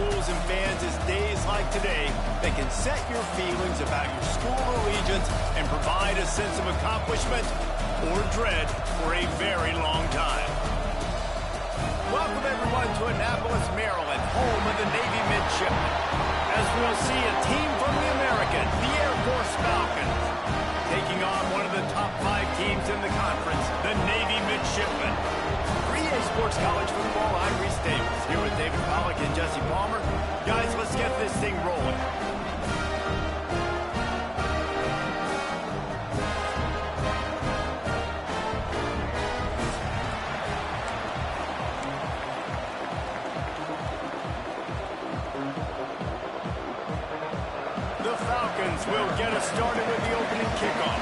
schools and fans is days like today that can set your feelings about your school allegiance and provide a sense of accomplishment or dread for a very long time. Welcome, everyone, to Annapolis, Maryland, home of the Navy Midshipmen, as we'll see a team from the American, the Air Force Falcons, taking on one of the top 5 teams in the conference, the Navy Midshipmen. For EA Sports College Football, I'm Reese Davis, here with David Pollack and Jesse Palmer. Guys, let's get this thing rolling. The Falcons will get us started with the opening kickoff.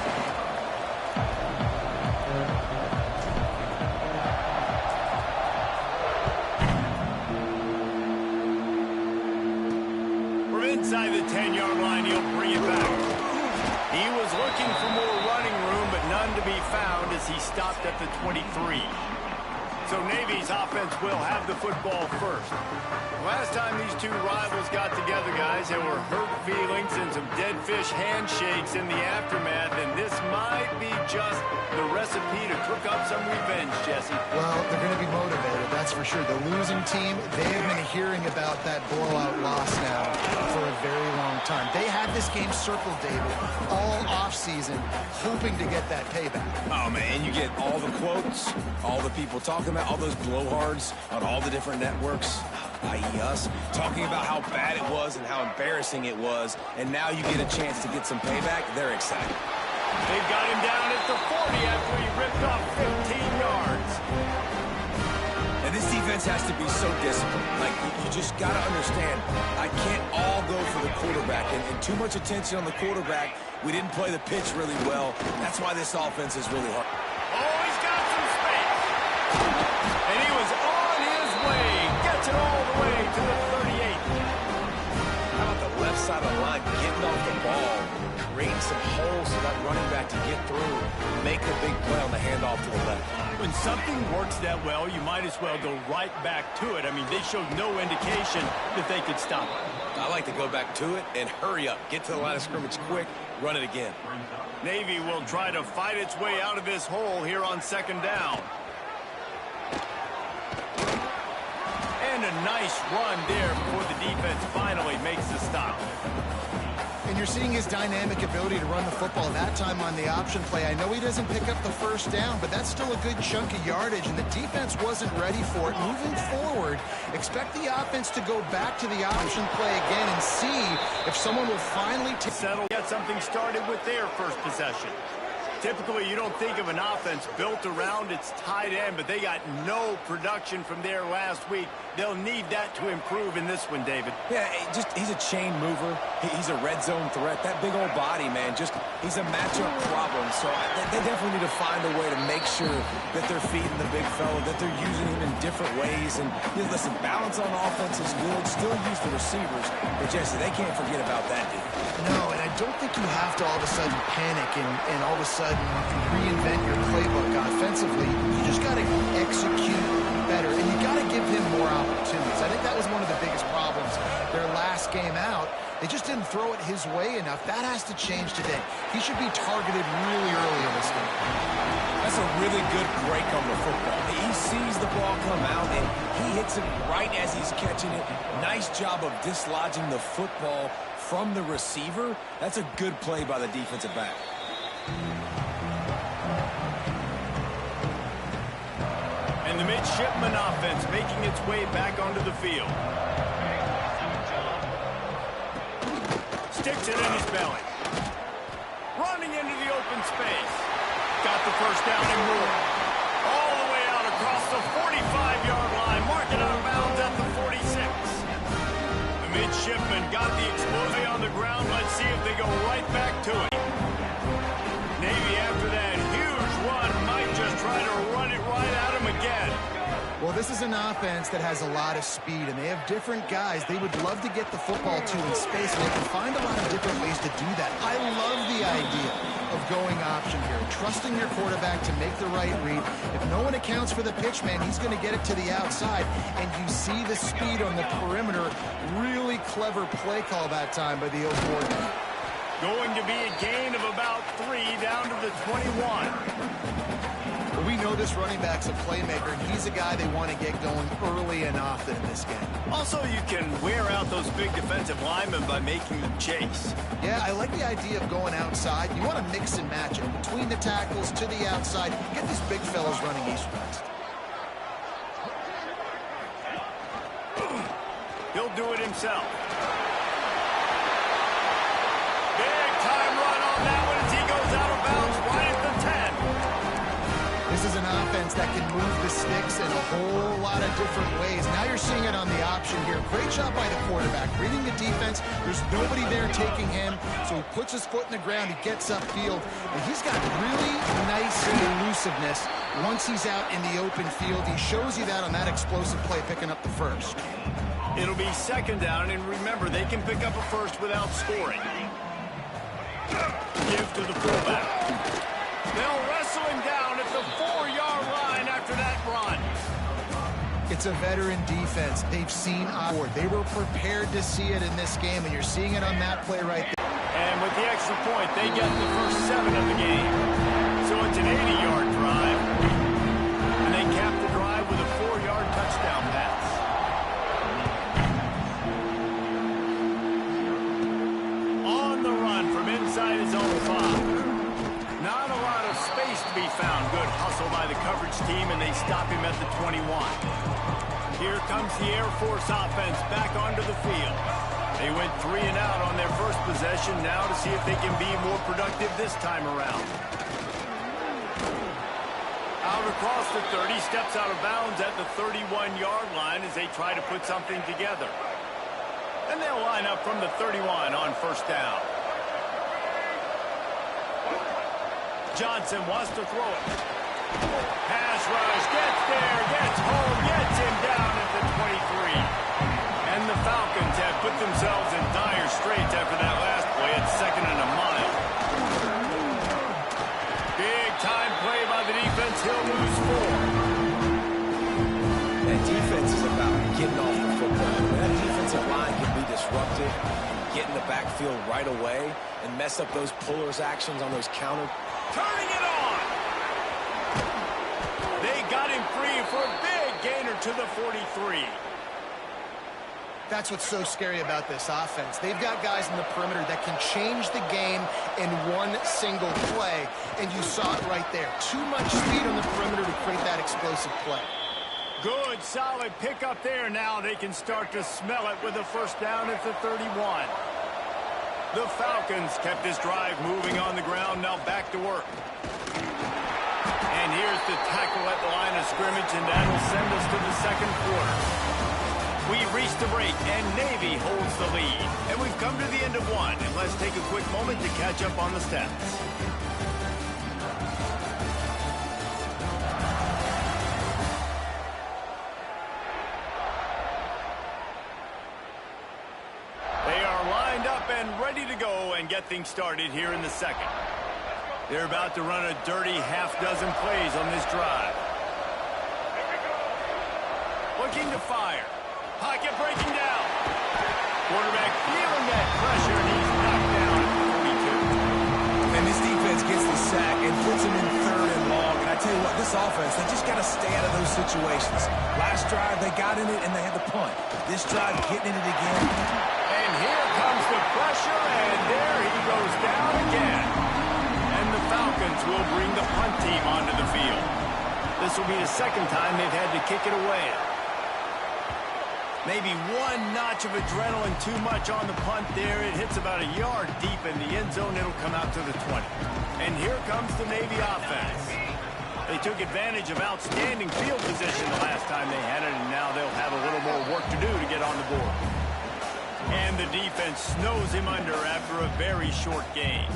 From inside the 10-yard line, he'll bring it back. He was looking for more running room, but none to be found as he stopped at the 23. So Navy's offense will have the football first. Last time these two rivals got together, guys, there were hurt feelings and some dead fish handshakes in the aftermath, and this might be just the recipe to cook up some revenge, Jesse. Well, they're going to be motivated, that's for sure. The losing team, they have been hearing about that blowout loss now for a very long time. They had this game circled, David, all offseason, hoping to get that payback. Oh, man, you get all the quotes, all the people talking about all those blowhards on all the different networks, i.e. us, talking about how bad it was and how embarrassing it was, and now you get a chance to get some payback. They're excited. They've got him down at the 40 after he ripped off 15 yards. And this defense has to be so disciplined. Like, you just got to understand, I can't all go for the quarterback, and too much attention on the quarterback. We didn't play the pitch really well. That's why this offense is really hard. Oh, he's got some space. And he was on his way. Gets it all the way to the 38. How about the left side of the line getting off the ball, creating some holes so that running back can get through, make a big play on the handoff to the left. When something works that well, you might as well go right back to it. I mean, they showed no indication that they could stop it. I like to go back to it and hurry up. Get to the line of scrimmage quick, run it again. Navy will try to fight its way out of this hole here on second down. And a nice run there before the defense finally makes the stop. And you're seeing his dynamic ability to run the football, that time on the option play. I know he doesn't pick up the first down, but that's still a good chunk of yardage, and the defense wasn't ready for it. Moving forward, expect the offense to go back to the option play again and see if someone will finally settle, get something started with their first possession. Typically, you don't think of an offense built around its tight end, but they got no production from there last week. They'll need that to improve in this one, David. Yeah, he's a chain mover. He's a red zone threat. That big old body, man, he's a matchup problem. So they definitely need to find a way to make sure that they're feeding the big fella, that they're using him in different ways. And listen, balance on offense is good. Still use the receivers. But, Jesse, they can't forget about that dude. No, and I don't think you have to all of a sudden panic and all of a sudden reinvent your playbook offensively. You just got to execute better, and you got to give him more opportunities. I think that was one of the biggest problems their last game out. They just didn't throw it his way enough. That has to change today. He should be targeted really early in this game. That's a really good break on the football. He sees the ball come out, and he hits it right as he's catching it. Nice job of dislodging the football from the receiver. That's a good play by the defensive back. And the midshipman offense making its way back onto the field. Sticks it in his belly. Running into the open space. Got the first down and more. All the way out across the 45-yard line. Marking out of bounds at the 46. The midshipmen got the explosion on the ground. Let's see if they go right back to it. Navy, after that huge run, might just try to run it right at him again. Well, this is an offense that has a lot of speed, and they have different guys they would love to get the football to in space, and they can find a lot of different ways to do that. I love the idea of going option here, trusting your quarterback to make the right read. If no one accounts for the pitch, man, he's going to get it to the outside, and you see the speed on the perimeter. Really clever play call that time by the O coordinator. Going to be a gain of about 3 down to the 21. We know this running back's a playmaker, and he's a guy they want to get going early and often in this game. Also, you can wear out those big defensive linemen by making them chase. Yeah, I like the idea of going outside. You want to mix and match it between the tackles to the outside. Get these big fellas running east-west. He'll do it himself. Big time run on that one as he goes out of bounds right at the 10. This is an offense that can move the sticks in a whole lot of different ways. Now you're seeing it on the option here. Great job by the quarterback. Reading the defense, there's nobody there taking him, so he puts his foot in the ground, he gets upfield, and he's got really nice elusiveness once he's out in the open field. He shows you that on that explosive play, picking up the first. It'll be second down, and remember, they can pick up a first without scoring. Give to the fullback. They'll wrestle him down at the 4-yard line after that run. It's a veteran defense. They've seen forward. They were prepared to see it in this game, and you're seeing it on that play right there. And with the extra point, they get the first 7 of the game. So it's an 80-yard drive. And they cap the drive with a 4-yard touchdown pass. On the run from inside his own 5. Not a lot of space to be found. Good hustle by the coverage team, and they stop him at the 21. Here comes the Air Force offense back onto the field. They went 3 and out on their first possession, now to see if they can be more productive this time around. Out across the 30, steps out of bounds at the 31-yard line as they try to put something together. And they'll line up from the 31 on first down. Johnson wants to throw it. Pass rush, gets there, gets home, gets him down at the 23. And the Falcons have put themselves in dire straits after that last play. It's 2nd and a mile. Big time play by the defense. He'll lose 4. That defense is about getting off the football. That defensive line can be disrupted, get in the backfield right away, and mess up those pullers' actions on those counter. Turning it on. They got him free for a big gainer to the 43. That's what's so scary about this offense. They've got guys in the perimeter that can change the game in one single play, and you saw it right there. Too much speed on the perimeter to create that explosive play. Good, solid pickup there. Now they can start to smell it with a first down at the 31. The Falcons kept this drive moving on the ground, now back to work. And here's the tackle at the line of scrimmage, and that'll send us to the second quarter. We reach the break, and Navy holds the lead. And we've come to the end of one, and let's take a quick moment to catch up on the stats. And ready to go and get things started here in the second. They're about to run a dirty half-dozen plays on this drive. Looking to fire. Pocket breaking down. Quarterback feeling that pressure, and he's knocked down at 42. And this defense gets the sack and puts him in 3rd and long. And I tell you what, this offense, they just got to stay out of those situations. Last drive, they got in it, and they had the punt. This drive, getting in it again. And here comes the pressure, and there he goes down again. And the Falcons will bring the punt team onto the field. This will be the second time they've had to kick it away. Maybe one notch of adrenaline too much on the punt there. It hits about a yard deep in the end zone. It'll come out to the 20. And here comes the Navy offense. They took advantage of outstanding field position the last time they had it, and now they'll have a little more work to do to get on the board. And the defense snows him under after a very short gain.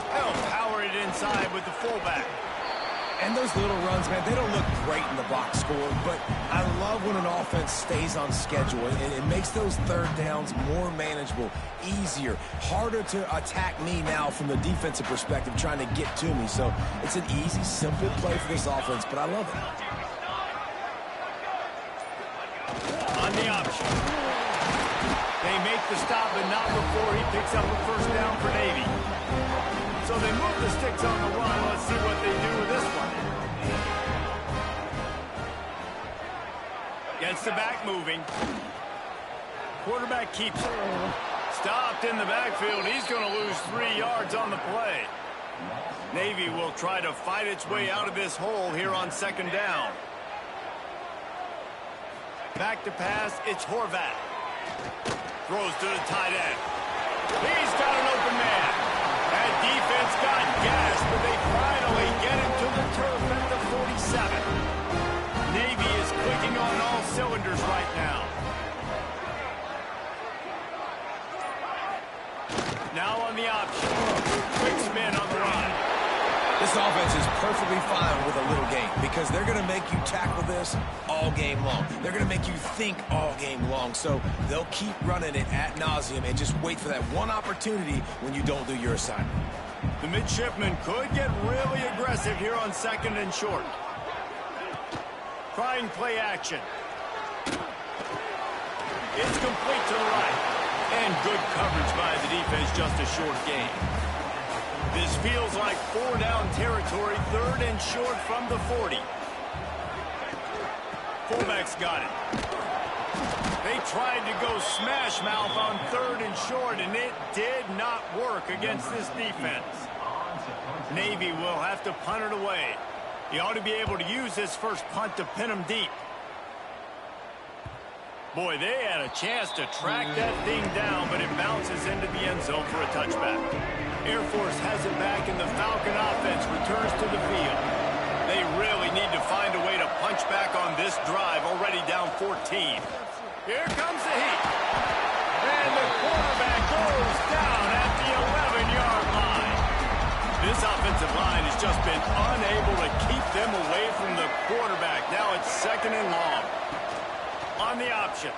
They'll power it inside with the fullback. And those little runs, man, they don't look great in the box score, but I love when an offense stays on schedule. It makes those third downs more manageable, easier, harder to attack me now from the defensive perspective trying to get to me. So it's an easy, simple play for this offense, but I love it. On the option. They make the stop, but not before he picks up a first down for Navy. So they move the sticks on the run. Let's see what they do with this one. Gets the back moving. Quarterback keeps it. Stopped in the backfield. He's going to lose 3 yards on the play. Navy will try to fight its way out of this hole here on second down. Back to pass. It's Horvat. Throws to the tight end. He's got an open man. That defense got gassed, but they finally get him to the turf at the 47. Navy is clicking on all cylinders right now. Now on the option. Quick spin on the run. This offense is perfectly fine with a little game because they're going to make you tackle this all game long. They're going to make you think all game long. So they'll keep running it ad nauseum and just wait for that one opportunity when you don't do your assignment. The midshipmen could get really aggressive here on second and short. Trying play action. It's complete to the right. And good coverage by the defense, just a short gain. This feels like 4-down territory, third and short from the 40. Fullback's got it. They tried to go smash mouth on third and short, and it did not work against this defense. Navy will have to punt it away. He ought to be able to use this first punt to pin him deep. Boy, they had a chance to track that thing down, but it bounces into the end zone for a touchback. Air Force has it back, and the Falcon offense returns to the field. They really need to find a way to punch back on this drive, already down 14. Here comes the heat. And the quarterback goes down at the 11-yard line. This offensive line has just been unable to keep them away from the quarterback. Now it's second and long. On the option.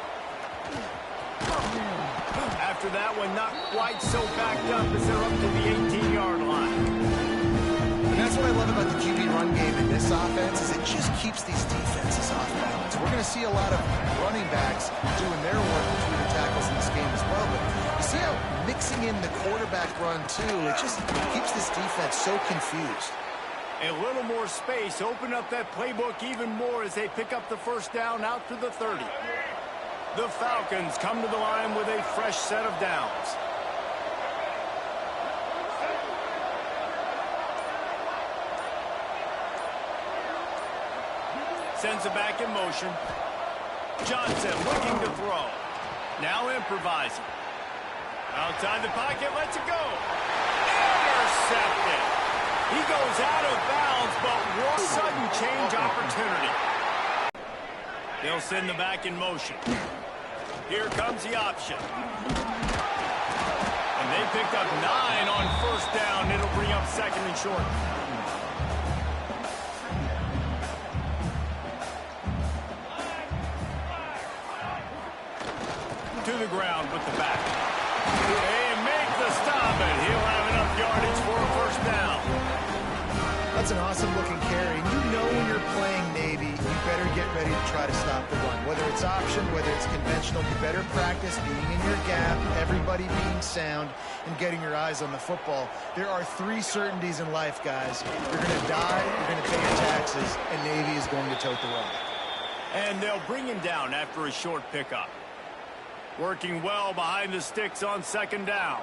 After that one, not quite so backed up as they're up to the 18-yard line. And that's what I love about the QB run game in this offense is it just keeps these defenses off balance. We're going to see a lot of running backs doing their work between the tackles in this game as well. But you see how mixing in the quarterback run, too, it just keeps this defense so confused. A little more space, open up that playbook even more as they pick up the first down out to the 30. The Falcons come to the line with a fresh set of downs. Sends it back in motion. Johnson looking to throw. Now improvising. Outside the pocket, lets it go. Intercepted. He goes out of bounds, but one sudden change opportunity. They'll send the back in motion. Here comes the option. And they picked up 9 on first down. It'll bring up second and short. To the ground with the back. They make the stop, and he'll have enough yardage for a first down. That's an awesome-looking carry. You know when you're playing Navy, you better get ready to try to stop the run. Whether it's option, whether it's conventional, you better practice being in your gap, everybody being sound, and getting your eyes on the football. There are 3 certainties in life, guys. You're going to die, you're going to pay your taxes, and Navy is going to tote the rock. And they'll bring him down after a short pickup. Working well behind the sticks on second down.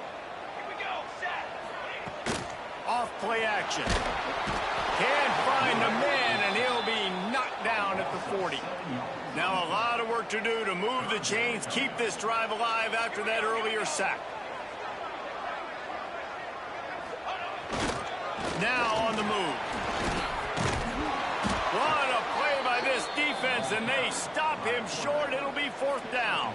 Here we go, set. Off play action. Can't find a man, and he'll be knocked down at the 40. Now a lot of work to do to move the chains, keep this drive alive after that earlier sack. Now on the move. What a play by this defense, and they stop him short. It'll be fourth down.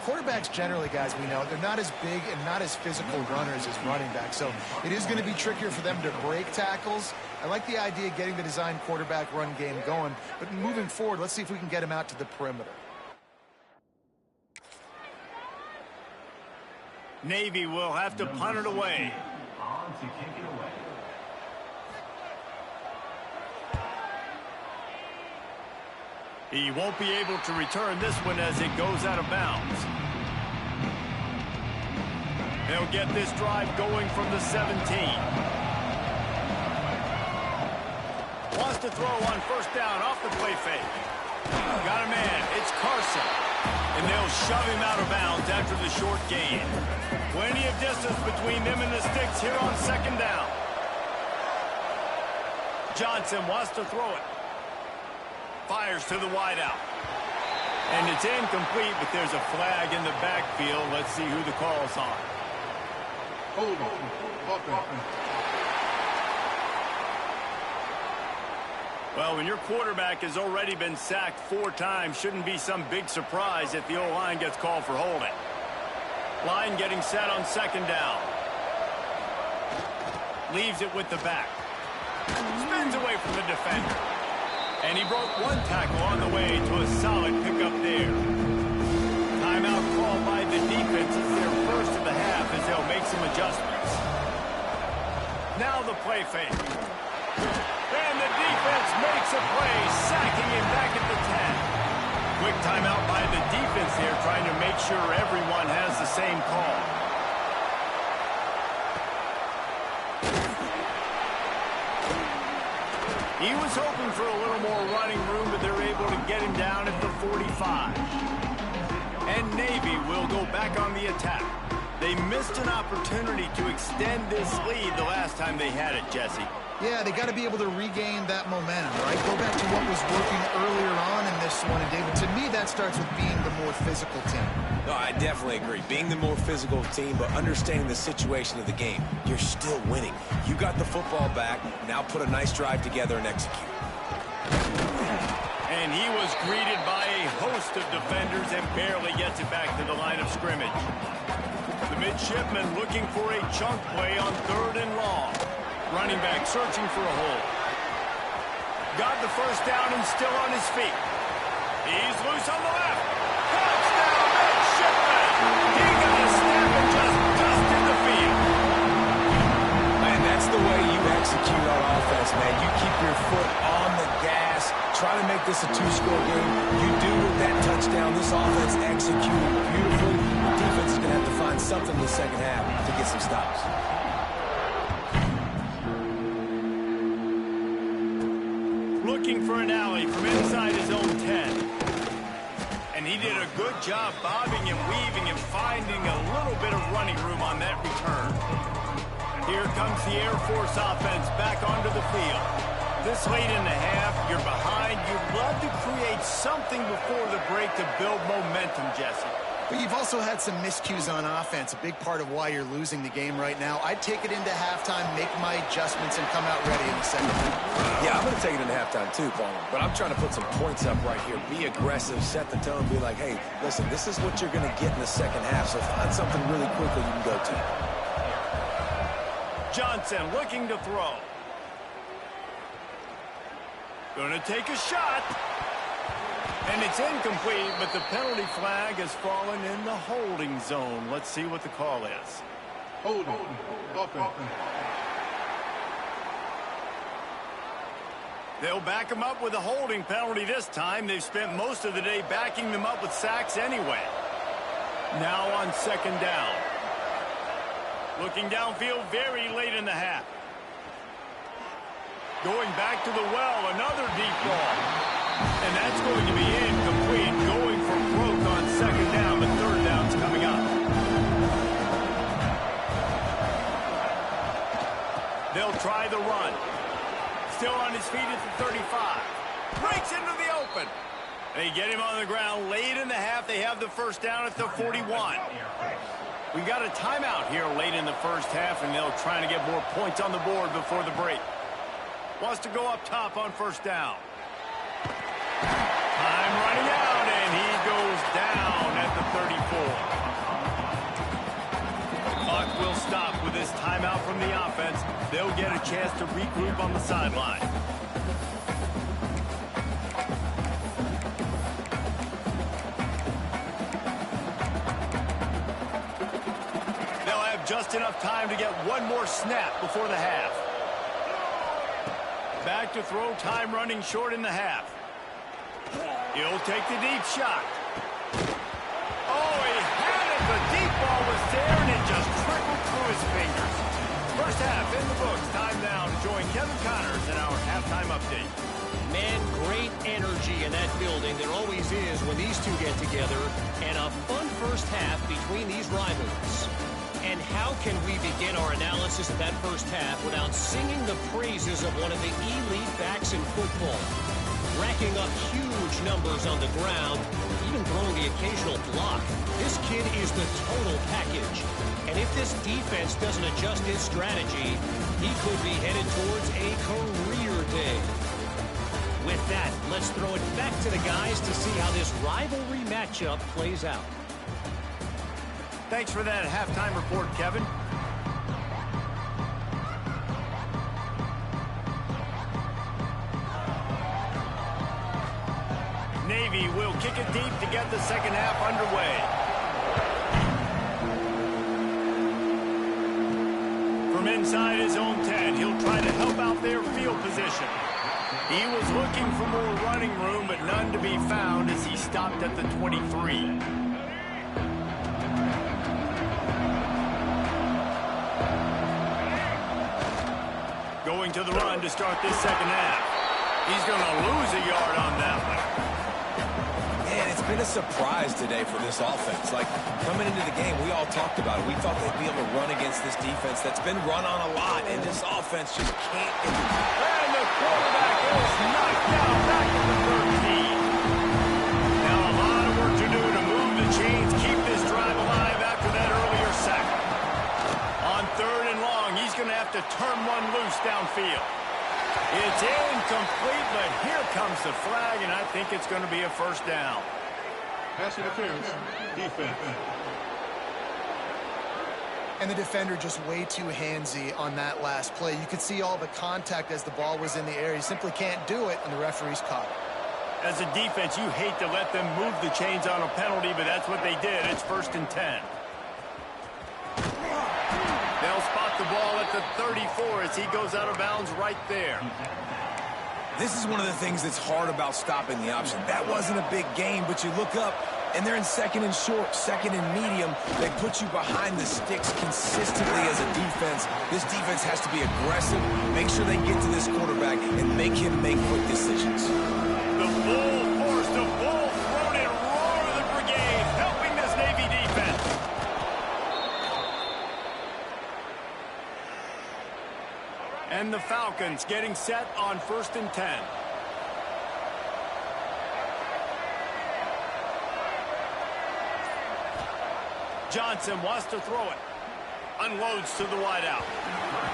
quarterbacks generally, guys, we know, they're not as big and not as physical runners as running backs. So it is going to be trickier for them to break tackles. I like the idea of getting the design quarterback run game going. But moving forward, let's see if we can get him out to the perimeter. Navy will have to punt it away. He won't be able to return this one as it goes out of bounds. They'll get this drive going from the 17. Wants to throw on first down off the play fake. Got a man. It's Carson. And they'll shove him out of bounds after the short gain. Plenty of distance between them and the sticks here on second down. Johnson wants to throw it. Fires to the wideout. And it's incomplete, but there's a flag in the backfield. Let's see who the call's on. Hold on. Well, when your quarterback has already been sacked 4 times, shouldn't be some big surprise if the O-line gets called for holding. Line getting set on second down. Leaves it with the back. Spins away from the defender. And he broke 1 tackle on the way to a solid pickup there. Timeout called by the defense. It's their first of the half as they'll make some adjustments. Now the play fake. And the defense makes a play, sacking him back at the 10. Quick timeout by the defense there, trying to make sure everyone has the same call. He was hoping for a little more running room, but they're able to get him down at the 45. And Navy will go back on the attack. They missed an opportunity to extend this lead the last time they had it, Jesse. Yeah, they got to be able to regain that momentum, right? Go back to what was working earlier on in this one. And, David, to me, that starts with being the more physical team. No, I definitely agree. Being the more physical team, but understanding the situation of the game. You're still winning. You got the football back. Now put a nice drive together and execute. And he was greeted by a host of defenders and barely gets it back to the line of scrimmage. The midshipman looking for a chunk play on 3rd and long. Running back searching for a hole. Got the first down and still on his feet. He's loose on the left. Touchdown, midshipman! He got a snap and just dusted the field. Man, that's the way you execute on offense, man. You keep your foot on the gas. Try to make this a 2-score game. You do with that touchdown. This offense executed beautifully. The defense is going to have to find something in the second half to get some stops. Looking for an alley from inside his own 10. And he did a good job bobbing and weaving and finding a little bit of running room on that return. Here comes the Air Force offense back onto the field. This late in the half, you're behind. You'd love to create something before the break to build momentum, Jesse. But you've also had some miscues on offense, a big part of why you're losing the game right now. I'd take it into halftime, make my adjustments, and come out ready in the second half. Yeah, I'm going to take it into halftime too, Paul. But I'm trying to put some points up right here. Be aggressive, set the tone, be like, hey, listen, this is what you're going to get in the second half, so find something really quickly you can go to. Johnson looking to throw. Going to take a shot. And it's incomplete, but the penalty flag has fallen in the holding zone. Let's see what the call is. Holding. They'll back him up with a holding penalty this time. They've spent most of the day backing them up with sacks anyway. Now on second down. Looking downfield very late in the half. Going back to the well, another deep ball. And that's going to be incomplete. Going for broke on second down, but third down's coming up. They'll try the run. Still on his feet at the 35. Breaks into the open. They get him on the ground late in the half. They have the first down at the 41. We got a timeout here late in the first half, and they'll try to get more points on the board before the break. Wants to go up top on first down. Time running out, and he goes down at the 34. the offense, they'll get a chance to regroup on the sideline. They'll have just enough time to get one more snap before the half. Back to throw, time running short in the half. He'll take the deep shot. Oh, he had it. The deep ball was there, and it just trickled through his fingers. First half in the books. Time now to join Kevin Connors in our halftime update. Man, great energy in that building. There always is when these two get together. And a fun first half between these rivals. And how can we begin our analysis of that first half without singing the praises of one of the elite backs in football? Racking up huge numbers on the ground, even throwing the occasional block. This kid is the total package. And if this defense doesn't adjust his strategy, he could be headed towards a career day. With that, let's throw it back to the guys to see how this rivalry matchup plays out. Thanks for that halftime report, Kevin. Navy will kick it deep to get the second half underway. From inside his own 10, he'll try to help out their field position. He was looking for more running room, but none to be found as he stopped at the 23. Going to the run to start this second half. He's going to lose a yard on that one. Man, it's been a surprise today for this offense. Like, coming into the game, we all talked about it. We thought they'd be able to run against this defense that's been run on a lot, and this offense just can't get it. And the quarterback is knocked down back at the 13. Now a lot of work to do to move the chains, keep this drive alive after that earlier sack. On third and long, he's going to have to turn one loose downfield. It's incomplete, but here comes the flag, and I think it's going to be a first down. Pass interference, defense. And the defender just way too handsy on that last play. You could see all the contact as the ball was in the air. He simply can't do it, and the referee's caught it. As a defense, you hate to let them move the chains on a penalty, but that's what they did. It's 1st and 10. They'll spot the ball at the 34 as he goes out of bounds right there. This is one of the things that's hard about stopping the option. That wasn't a big gain, but you look up, and they're in 2nd and short, 2nd and medium. They put you behind the sticks consistently as a defense. This defense has to be aggressive, make sure they get to this quarterback, and make him make quick decisions. The full force, the bull thrown and roar of the brigade, helping this Navy defense. And the Falcons getting set on 1st and 10. Johnson wants to throw it. Unloads to the wideout.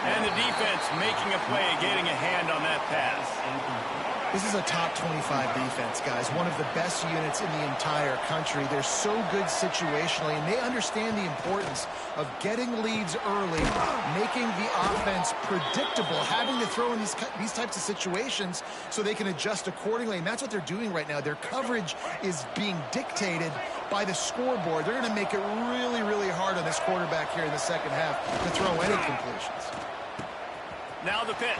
And the defense making a play, getting a hand on that pass. This is a top 25 defense, guys. One of the best units in the entire country. They're so good situationally, and they understand the importance of getting leads early, making the offense predictable, having to throw in these types of situations so they can adjust accordingly. And that's what they're doing right now. Their coverage is being dictated by the scoreboard. They're going to make it really, really hard on this quarterback here in the second half to throw any completions. Now the pitch.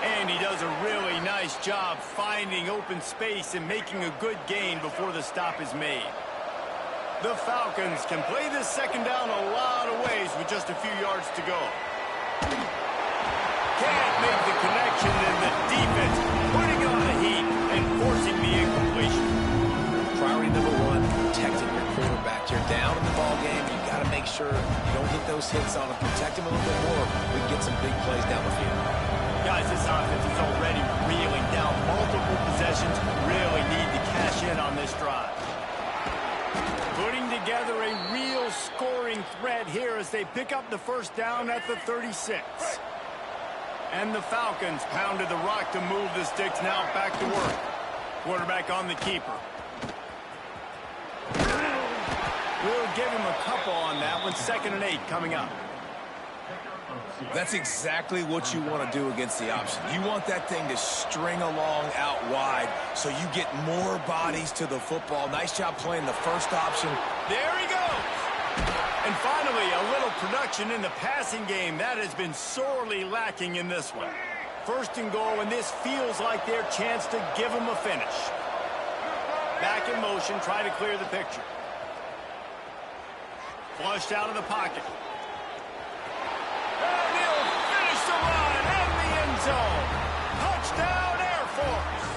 And he does a really nice job finding open space and making a good gain before the stop is made. The Falcons can play this second down a lot of ways with just a few yards to go. Can't make the connection, and the defense putting on the heat and forcing the incompletion. Priority number one, protecting your quarterback. You're down in the ball game. You got to make sure you don't get those hits on him. Protect him a little bit more. We can get some big plays down the field. Guys, this offense is already reeling down multiple possessions. Really need to cash in on this drive. Putting together a real scoring threat here as they pick up the first down at the 36. And the Falcons pounded the rock to move the sticks. Now back to work. Quarterback on the keeper. We'll give him a couple on that one. 2nd and 8 coming up. That's exactly what you want to do against the option. You want that thing to string along out wide so you get more bodies to the football. Nice job playing the first option. There he goes. And finally, a little production in the passing game. That has been sorely lacking in this one. First and goal, and this feels like their chance to give them a finish. Back in motion, try to clear the picture. Flushed out of the pocket. And he'll finish the run in the end zone. Touchdown, Air Force.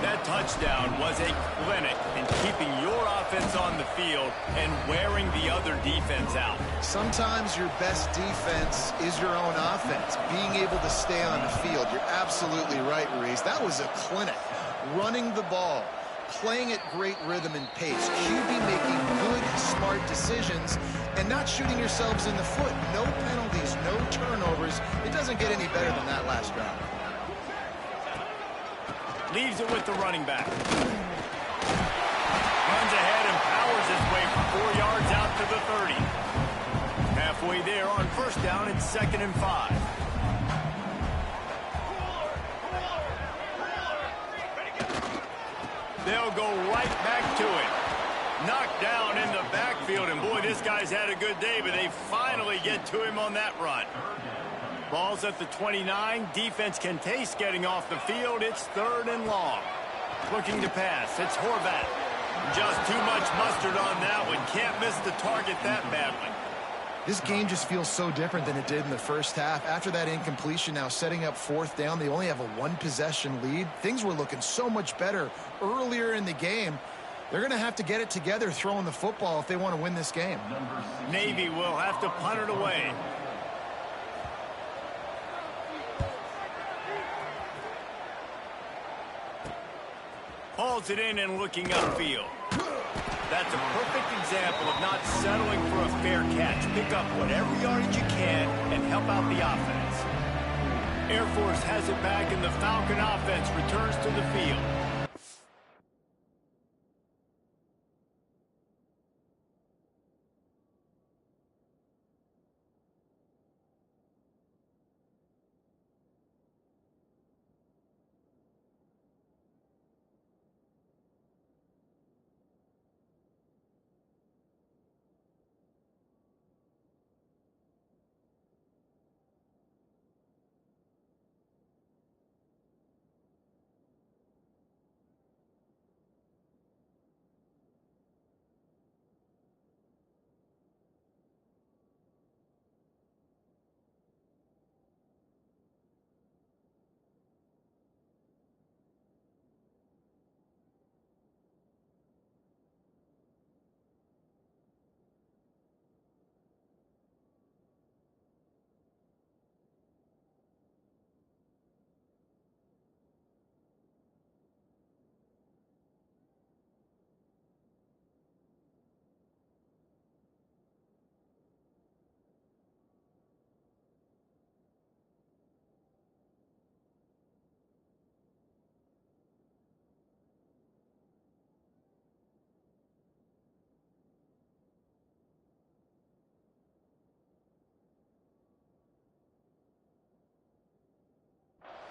That touchdown was a clinic in keeping your offense on the field and wearing the other defense out. Sometimes your best defense is your own offense, being able to stay on the field. You're absolutely right, Ruiz. That was a clinic. Running the ball, playing at great rhythm and pace. QB making good, smart decisions and not shooting yourselves in the foot. No penalties, no turnovers. It doesn't get any better than that last drive. Leaves it with the running back. Runs ahead and powers his way for 4 yards out to the 30. Halfway there on first down, it's 2nd and 5. They'll go right back to it. Knocked down in the backfield, and boy, this guy's had a good day, but they finally get to him on that run. Ball's at the 29. Defense can taste getting off the field. It's 3rd and long. Looking to pass. It's Horvat. Just too much mustard on that one. Can't miss the target that badly. This game just feels so different than it did in the first half. After that incompletion, now setting up 4th down, they only have a 1-possession lead. Things were looking so much better earlier in the game. They're going to have to get it together throwing the football if they want to win this game. Navy will have to punt it away. Hauls it in and looking upfield. That's a perfect example of not settling for a fair catch. Pick up whatever yardage you can and help out the offense. Air Force has it back, and the Falcon offense returns to the field.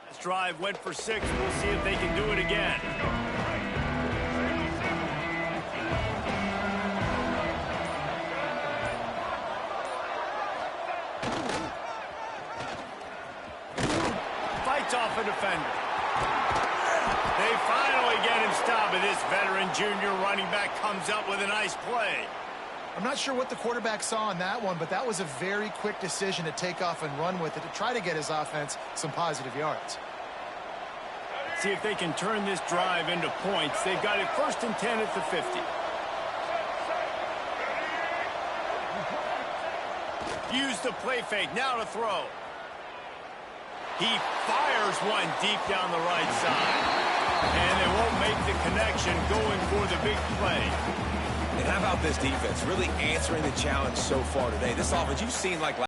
This drive went for 6. We'll see if they can do it again. Fights off a defender. They finally get him stopped, and this veteran junior running back comes up with a nice play. I'm not sure what the quarterback saw on that one, but that was a very quick decision to take off and run with it to try to get his offense some positive yards. See if they can turn this drive into points. They've got it 1st and 10 at the 50. Use the play fake. Now to throw. He fires one deep down the right side. And they won't make the connection going for the big play. And how about this defense really answering the challenge so far today? This offense, you've seen like